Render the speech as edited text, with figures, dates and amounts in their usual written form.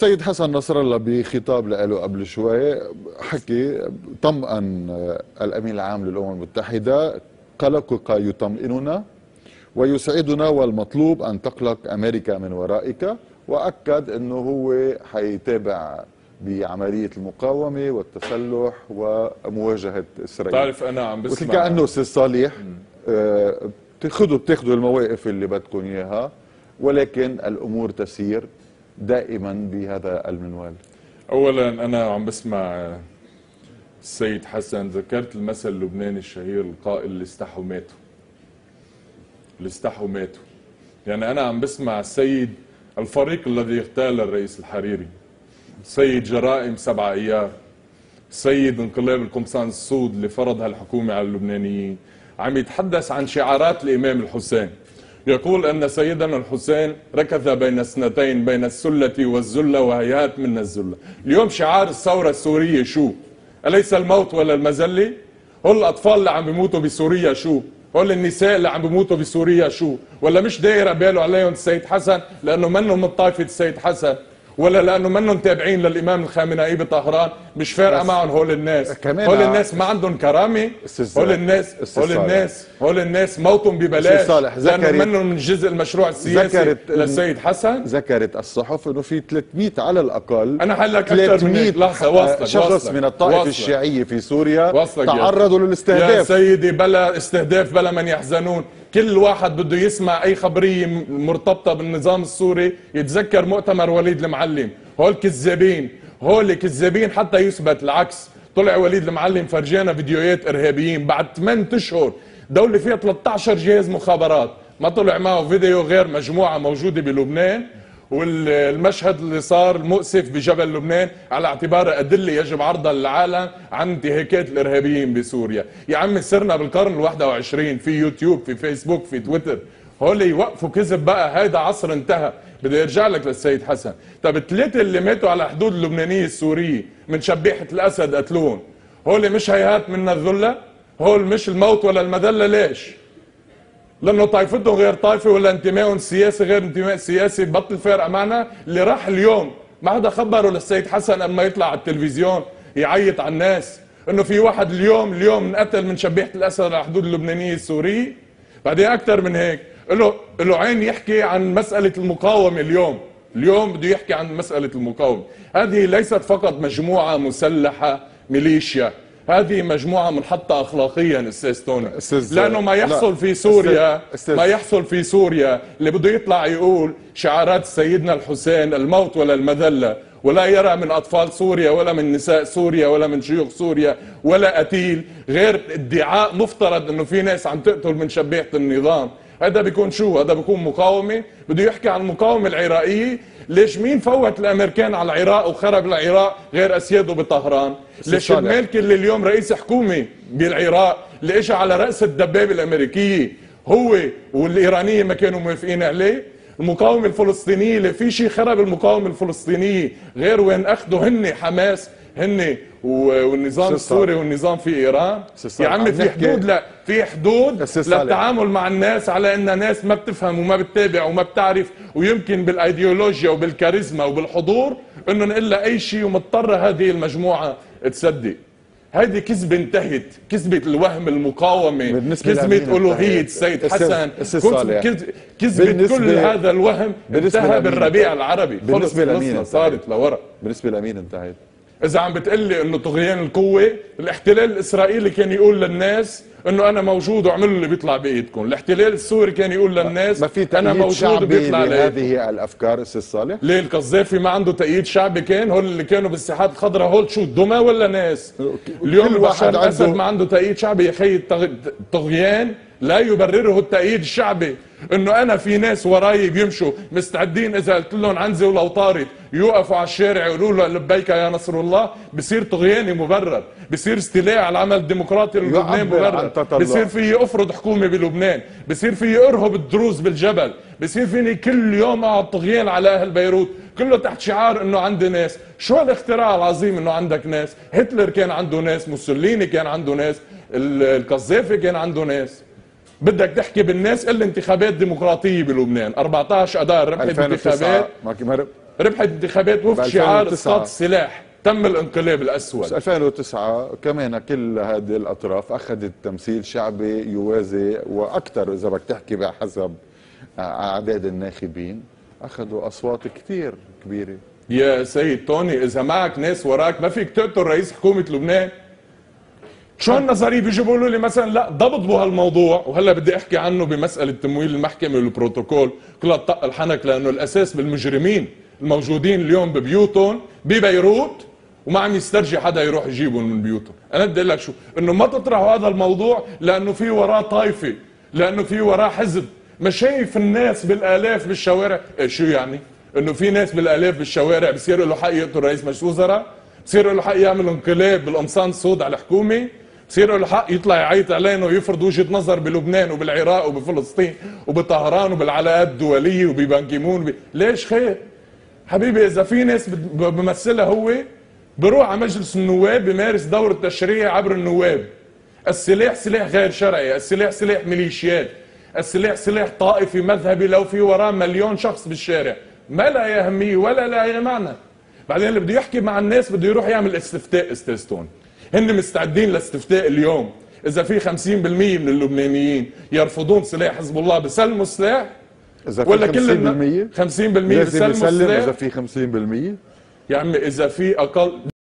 السيد حسن نصر الله بخطاب له قبل شوي حكي طمأن الأمين العام للأمم المتحدة. قلقك يطمئننا ويسعدنا والمطلوب أن تقلق أمريكا من ورائك، وأكد أنه هو حيتابع بعملية المقاومة والتسلح ومواجهة إسرائيل. تعرف أنا عم بسمع مثل كأنه أستاذ صالح بتاخذوا المواقف اللي بدكم إياها، ولكن الأمور تسير دائما بهذا المنوال. أولا أنا عم بسمع السيد حسن، ذكرت المثل اللبناني الشهير القائل اللي استحوا ماتوا. اللي استحوا ماتوا، يعني أنا عم بسمع السيد الفريق الذي اغتال الرئيس الحريري، سيد جرائم 7 أيار، سيد انقلاب القمصان السود اللي فرضها الحكومة على اللبنانيين، عم يتحدث عن شعارات الإمام الحسين. يقول أن سيدنا الحسين ركض بين اثنتين، بين السلة والذلة وهيهات من الذلة. اليوم شعار الثورة السورية شو؟ أليس الموت ولا المذلة؟ هول الأطفال اللي عم بيموتوا بسوريا شو؟ هول النساء اللي عم بيموتوا بسوريا شو؟ ولا مش داير باله عليهم السيد حسن لأنه منهم من طائفة السيد حسن، ولا لانه منهم تابعين للامام الخامنئي بطهران؟ مش فارقه معهم هول الناس. هول الناس ما عندهم كرامه. هول الناس موتهم ببلاش لانه منهم من جزء المشروع السياسي للسيد حسن. ذكرت الصحف انه في 300 على الاقل، انا حلك اكثر من هيك. لحظه، شخص من الطائفه الشيعيه في سوريا تعرضوا للاستهداف. يا سيدي بلا استهداف بلا من يحزنون. كل واحد بده يسمع اي خبريه مرتبطه بالنظام السوري يتذكر مؤتمر وليد المعلم. هول كذابين، هول كذابين حتى يثبت العكس. طلع وليد المعلم فرجانا فيديوهات ارهابيين بعد 8 اشهر، دولة فيها 13 جهاز مخابرات، ما طلع معه فيديو غير مجموعه موجوده بلبنان، والمشهد اللي صار المؤسف بجبل لبنان على اعتباره أدلة يجب عرضها للعالم عن انتهاكات الإرهابيين بسوريا. يا عمي صرنا بالقرن ال21، في يوتيوب، في فيسبوك، في تويتر. هول يوقفوا كذب بقى، هيدا عصر انتهى. بدي ارجع لك للسيد حسن. طب الثلاثة اللي ماتوا على حدود اللبنانية السورية من شبيحة الأسد قتلون، هول مش هيهات من الذلة؟ هول مش الموت ولا المذلة؟ ليش؟ لانه طائفتهم غير طائفه ولا انتمائهم السياسي غير انتماء سياسي؟ بطل فارقه معنا. اللي راح اليوم ما حدا خبره للسيد حسن قبل ما يطلع على التلفزيون يعيط على الناس انه في واحد اليوم انقتل من شبيحه الاسد على حدود اللبنانيه السوريه. بعدين اكثر من هيك له عين يحكي عن مساله المقاومه. اليوم بده يحكي عن مساله المقاومه. هذه ليست فقط مجموعه مسلحه ميليشيا، هذه مجموعة منحطة أخلاقيا أستاذ توني. لأنه ما يحصل في سوريا، ما يحصل في سوريا اللي بده يطلع يقول شعارات سيدنا الحسين الموت ولا المذلة، ولا يرى من أطفال سوريا ولا من نساء سوريا ولا من شيوخ سوريا ولا قتيل، غير ادعاء مفترض أنه في ناس عم تقتل من شبيحة النظام. هذا بيكون شو؟ هذا بيكون مقاومة؟ بده يحكي عن المقاومة العراقية. ليش مين فوت الامريكان على العراق وخرب العراق غير اسياده بطهران؟ ليش المالكي اللي اليوم رئيس حكومه بالعراق اللي اجى على راس الدبابه الامريكيه هو والايرانيه ما كانوا موافقين عليه؟ المقاومه الفلسطينيه اللي في شيء خرب المقاومه الفلسطينيه غير وين اخذوا هن حماس هن والنظام السوري والنظام في ايران؟ يا عمي في حدود، لا في حدود للتعامل مع الناس على انها ناس ما بتفهم وما بتتابع وما بتعرف، ويمكن بالايديولوجيا وبالكاريزما وبالحضور انه نقول لها اي شيء ومضطره هذه المجموعه تصدق. هذه كذبه انتهت، كذبه الوهم المقاومه، كذبه الوهيه السيد حسن، كذبه كل هذا الوهم انتهى بالربيع العربي. خلصنا صارت لورا. بالنسبه لمين انتهت؟ إذا عم بتقلي إنه طغيان القوة، الاحتلال الإسرائيلي كان يقول للناس إنه أنا موجود وعملوا اللي بيطلع بإيدكم، الاحتلال السوري كان يقول للناس أنا موجود وبيطلع هذه الأفكار. أستاذ صالح، ليه القذافي ما عنده تأييد شعبي؟ كان هول اللي كانوا بالساحات الخضراء هول شو دمى ولا ناس؟ اليوم بشار الأسد ما عنده تأييد شعبي. يا أخي الطغيان لا يبرره التأييد الشعبي. انه انا في ناس وراي بيمشوا مستعدين اذا قلت لهم عنزه ولو طارت يوقفوا على الشارع يقولوا له لبيك يا نصر الله، بصير طغياني مبرر، بصير استيلاء على العمل الديمقراطي للبنان مبرر، بصير في افرض حكومه بلبنان، بصير في ارهب الدروز بالجبل، بصير فيني كل يوم اقعد طغيان على اهل بيروت، كله تحت شعار انه عندي ناس. شو الاختراع العظيم انه عندك ناس؟ هتلر كان عنده ناس، موسوليني كان عنده ناس، القذافي كان عنده ناس. بدك تحكي بالناس الا انتخابات ديمقراطيه بلبنان. 14 اذار ربحت انتخابات ربحت انتخابات وفق شعار 2009. اسقاط السلاح، تم الانقلاب الاسود. 2009 كمان كل هذه الاطراف اخذت تمثيل شعبي يوازي واكثر، اذا بدك تحكي بحسب اعداد الناخبين اخذوا اصوات كثير كبيره. يا سيد توني، اذا معك ناس وراك ما فيك تقتل رئيس حكومه لبنان. شو النظريه بيجيبوا لي مثلا لا ضبطوا هالموضوع، وهلا بدي احكي عنه بمساله تمويل المحكمه والبروتوكول، كلها طق الحنك، لانه الاساس بالمجرمين الموجودين اليوم ببيوتهم ببيروت وما عم يسترجي حدا يروح يجيبهم من بيوتهم. انا بدي اقول لك شو، انه ما تطرحوا هذا الموضوع لانه في وراه طائفه، لانه في وراه حزب. ما شايف الناس بالالاف بالشوارع؟ إيه شو يعني؟ انه في ناس بالالاف بالشوارع بصير له حق يقتل رئيس مجلس وزراء؟ بصير له حق يعمل انقلاب بالقمصان السود على الحكومه؟ بصير له حق يطلع يعيط علينا ويفرض وجهه نظر بلبنان وبالعراق وبفلسطين وبطهران وبالعلاقات الدوليه وببنكيمون ليش خير؟ حبيبي اذا في ناس بمثلها هو بروح على مجلس النواب بمارس دور التشريع عبر النواب. السلاح سلاح غير شرعي، السلاح سلاح ميليشيات، السلاح سلاح طائفي مذهبي لو في وراه مليون شخص بالشارع ما لا أهمية ولا لا معنى. بعدين اللي بده يحكي مع الناس بده يروح يعمل استفتاء. استاذ توني هن مستعدين لاستفتاء اليوم اذا في 50% من اللبنانيين يرفضون سلاح حزب الله بسلموا السلاح، اذا في ولا كل 50% 50% بسلموا السلاح. اذا في 50%. يا عمي اذا في اقل